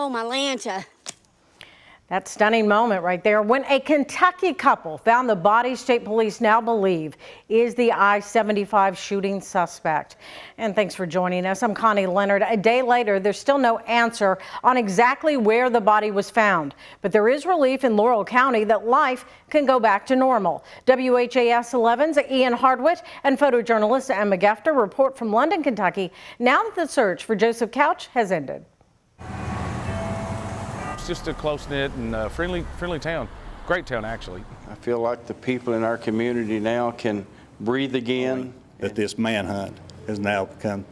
Oh, my Lanta. That stunning moment right there when a Kentucky couple found the body state police now believe is the I-75 shooting suspect. And thanks for joining us. I'm Connie Leonard. A day later, there's still no answer on exactly where the body was found. But there is relief in Laurel County that life can go back to normal. WHAS11's Ian Hardwitt and photojournalist Emma Gefter report from London, Kentucky, now that the search for Joseph Couch has ended. It's just a close-knit and friendly town. Great town, actually. I feel like the people in our community now can breathe again. That this manhunt has now come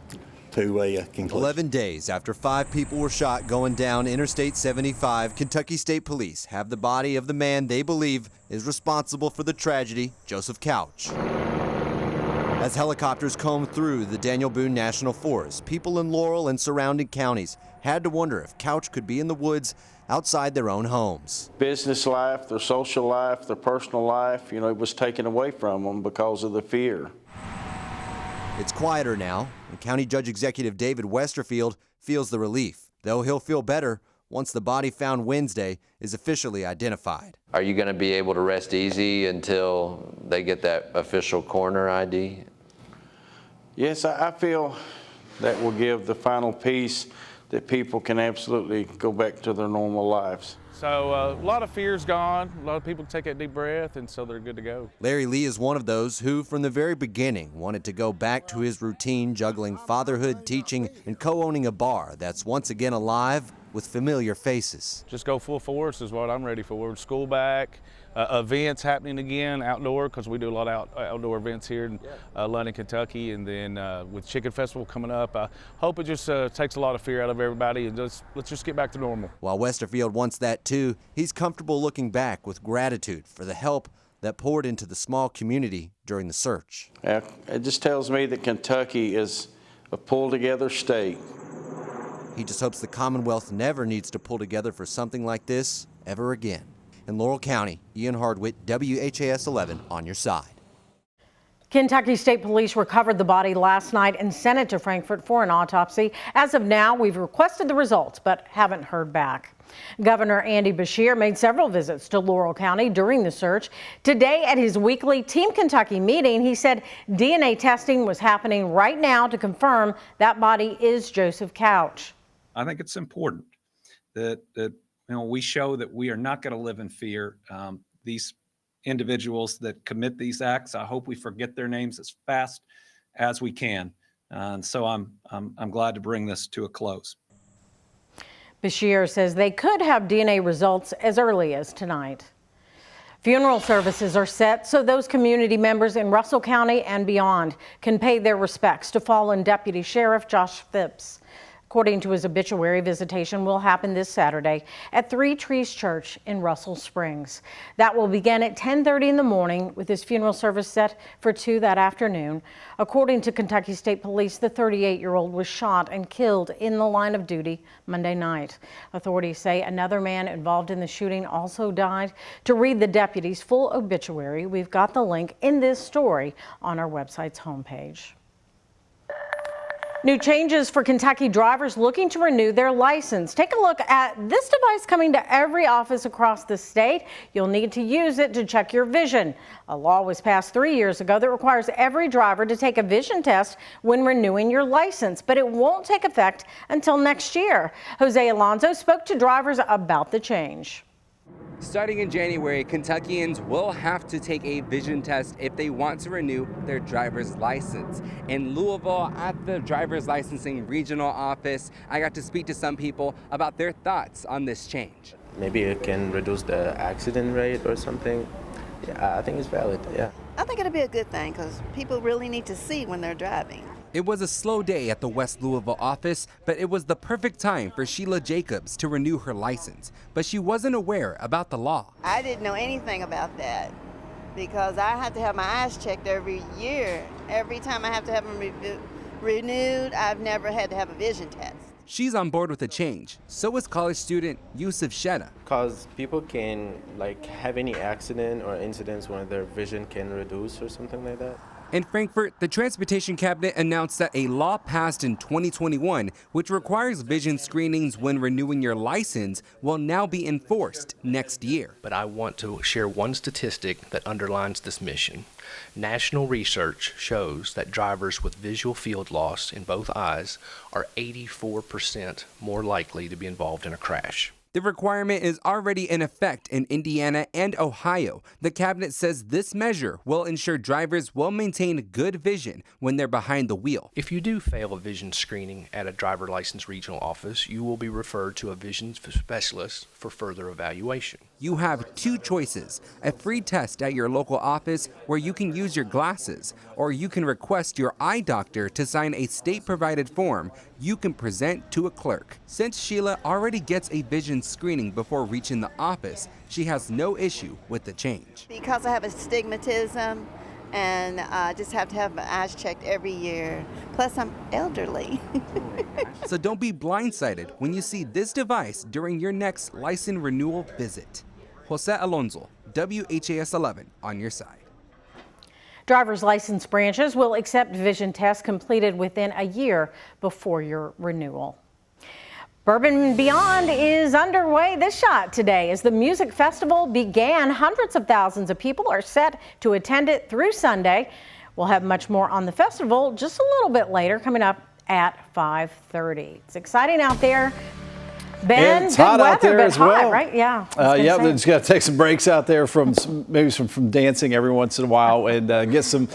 to a conclusion. 11 days after 5 people were shot going down Interstate 75, Kentucky State Police have the body of the man they believe is responsible for the tragedy, Joseph Couch. As helicopters combed through the Daniel Boone National Forest, people in Laurel and surrounding counties had to wonder if Couch could be in the woods outside their own homes. Business life, their social life, their personal life, it was taken away from them because of the fear. It's quieter now, and County Judge Executive David Westerfield feels the relief, though he'll feel better once the body found Wednesday is officially identified. Are you going to be able to rest easy until they get that official coroner ID? Yes, I feel that will give the final piece that people can absolutely go back to their normal lives. So a lot of fear's gone. A lot of people take that deep breath, and so they're good to go. Larry Lee is one of those who, from the very beginning, wanted to go back to his routine, juggling fatherhood, teaching, and co-owning a bar that's once again alive with familiar faces. Just go full force is what I'm ready for. School back, events happening again, outdoor, because we do a lot of outdoor events here in London, Kentucky, and then with Chicken Festival coming up, I hope it just takes a lot of fear out of everybody, and let's just get back to normal. While Westerfield wants that too, he's comfortable looking back with gratitude for the help that poured into the small community during the search. It just tells me that Kentucky is a pulled-together state. He just hopes the Commonwealth never needs to pull together for something like this ever again. In Laurel County, Ian Hardwitt, WHAS 11 on your side. Kentucky State Police recovered the body last night and sent it to Frankfort for an autopsy. As of now, we've requested the results but haven't heard back. Governor Andy Beshear made several visits to Laurel County during the search. Today at his weekly Team Kentucky meeting, he said DNA testing was happening right now to confirm that body is Joseph Couch. I think it's important that we show that we are not going to live in fear. These individuals that commit these acts, I hope we forget their names as fast as we can. And so I'm glad to bring this to a close. Beshear says they could have DNA results as early as tonight. Funeral services are set so those community members in Russell County and beyond can pay their respects to fallen Deputy Sheriff Josh Phipps. According to his obituary, visitation will happen this Saturday at Three Trees Church in Russell Springs. That will begin at 10:30 in the morning with his funeral service set for 2 that afternoon. According to Kentucky State Police, the 38-year-old was shot and killed in the line of duty Monday night. Authorities say another man involved in the shooting also died. To read the deputy's full obituary, we've got the link in this story on our website's homepage. New changes for Kentucky drivers looking to renew their license. Take a look at this device coming to every office across the state. You'll need to use it to check your vision. A law was passed 3 years ago that requires every driver to take a vision test when renewing your license, but it won't take effect until next year. Jose Alonso spoke to drivers about the change. Starting in January, Kentuckians will have to take a vision test if they want to renew their driver's license. In Louisville, at the driver's licensing regional office, I got to speak to some people about their thoughts on this change. Maybe it can reduce the accident rate or something. Yeah, I think it's valid, yeah. I think it'll be a good thing because people really need to see when they're driving. It was a slow day at the West Louisville office, but it was the perfect time for Sheila Jacobs to renew her license. But she wasn't aware about the law. I didn't know anything about that because I have to have my eyes checked every year. Every time I have to have them renewed, I've never had to have a vision test. She's on board with the change. So is college student Yusuf Shena. Because people can have any accident or incidents where their vision can reduce or something like that. In Frankfort, the Transportation Cabinet announced that a law passed in 2021, which requires vision screenings when renewing your license, will now be enforced next year. But I want to share one statistic that underlines this mission. National research shows that drivers with visual field loss in both eyes are 84% more likely to be involved in a crash. The requirement is already in effect in Indiana and Ohio. The cabinet says this measure will ensure drivers will maintain good vision when they're behind the wheel. If you do fail a vision screening at a driver license regional office, you will be referred to a vision specialist for further evaluation. You have two choices: a free test at your local office where you can use your glasses, or you can request your eye doctor to sign a state-provided form you can present to a clerk. Since Sheila already gets a vision screening before reaching the office, she has no issue with the change. Because I have astigmatism and I just have to have my eyes checked every year. Plus, I'm elderly. So don't be blindsided when you see this device during your next license renewal visit. Jose Alonso, WHAS11 on your side. Driver's license branches will accept vision tests completed within a year before your renewal. Bourbon and Beyond is underway this shot today as the music festival began. Hundreds of thousands of people are set to attend it through Sunday. We'll have much more on the festival just a little bit later, coming up at 5:30. It's exciting out there. Ben, it's good hot weather, out there but as hot, well. right? Yeah. Yeah, they just got to take some breaks out there from maybe from dancing every once in a while and get some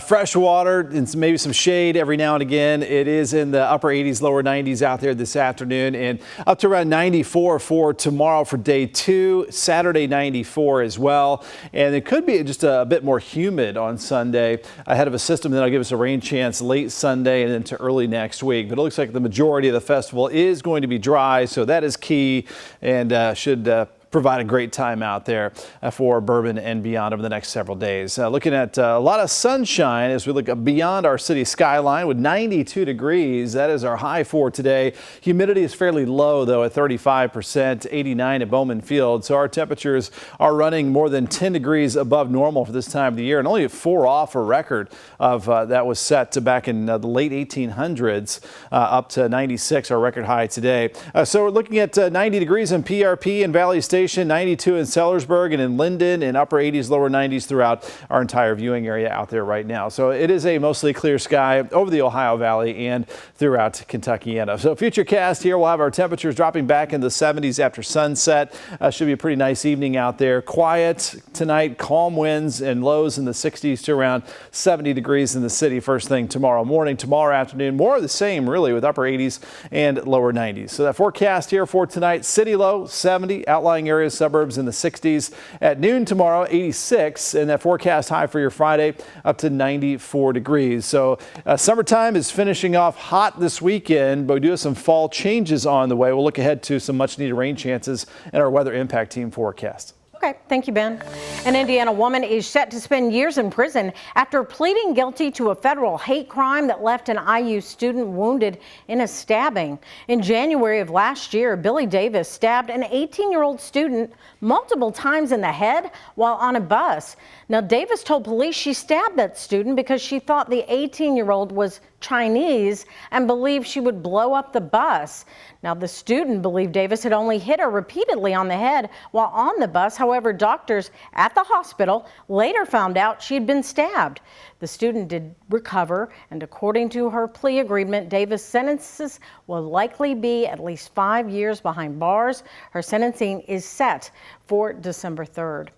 fresh water and maybe some shade every now and again. It is in the upper 80s, lower 90s out there this afternoon, and up to around 94 for tomorrow for day 2. Saturday 94 as well, and it could be just a bit more humid on Sunday ahead of a system that'll give us a rain chance late Sunday and into early next week. But it looks like the majority of the festival is going to be dry, so that is key and should provide a great time out there for Bourbon and Beyond over the next several days. Looking at a lot of sunshine as we look beyond our city skyline with 92 degrees. That is our high for today. Humidity is fairly low though at 35%, 89 at Bowman Field. So our temperatures are running more than 10 degrees above normal for this time of the year, and only 4 off a record of that was set to back in the late 1800s up to 96, our record high today. So we're looking at 90 degrees in PRP and Valley Station. 92 in Sellersburg and in Linden, and upper 80s, lower 90s throughout our entire viewing area out there right now. So it is a mostly clear sky over the Ohio Valley and throughout Kentuckiana. So futurecast here, we'll have our temperatures dropping back in the 70s after sunset. Should be a pretty nice evening out there. Quiet tonight, calm winds and lows in the 60s to around 70 degrees in the city first thing tomorrow morning. Tomorrow afternoon, more of the same really with upper 80s and lower 90s. So that forecast here for tonight, city low 70, outlying areas, suburbs in the 60s. At noon tomorrow, 86, and that forecast high for your Friday up to 94 degrees. So summertime is finishing off hot this weekend, but we do have some fall changes on the way. We'll look ahead to some much needed rain chances in our weather impact team forecast. Okay, thank you, Ben. An Indiana woman is set to spend years in prison after pleading guilty to a federal hate crime that left an IU student wounded in a stabbing. In January of last year, Billy Davis stabbed an 18-year-old student multiple times in the head while on a bus. Now, Davis told police she stabbed that student because she thought the 18-year-old was Chinese and believed she would blow up the bus. Now, the student believed Davis had only hit her repeatedly on the head while on the bus. However, doctors at the hospital later found out she had been stabbed. The student did recover, and according to her plea agreement, Davis' sentences will likely be at least 5 years behind bars. Her sentencing is set for December 3rd.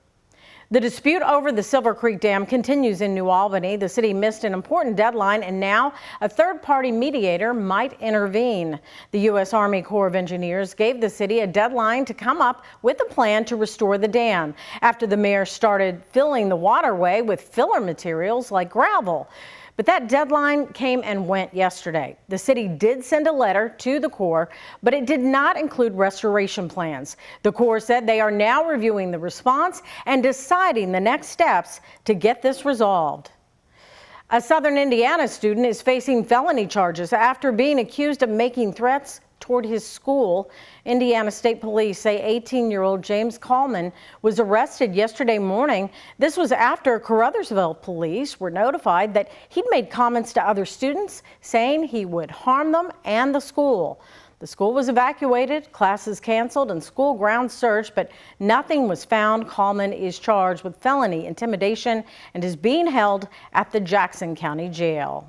The dispute over the Silver Creek Dam continues in New Albany. The city missed an important deadline, and now a third-party mediator might intervene. The U.S. Army Corps of Engineers gave the city a deadline to come up with a plan to restore the dam after the mayor started filling the waterway with filler materials like gravel. But that deadline came and went yesterday. The city did send a letter to the Corps, but it did not include restoration plans. The Corps said they are now reviewing the response and deciding the next steps to get this resolved. A Southern Indiana student is facing felony charges after being accused of making threats toward his school. Indiana State Police say 18-year-old James Coleman was arrested yesterday morning. This was after Caruthersville police were notified that he'd made comments to other students saying he would harm them and the school. The school was evacuated, classes canceled, and school grounds searched, but nothing was found. Coleman is charged with felony intimidation and is being held at the Jackson County Jail.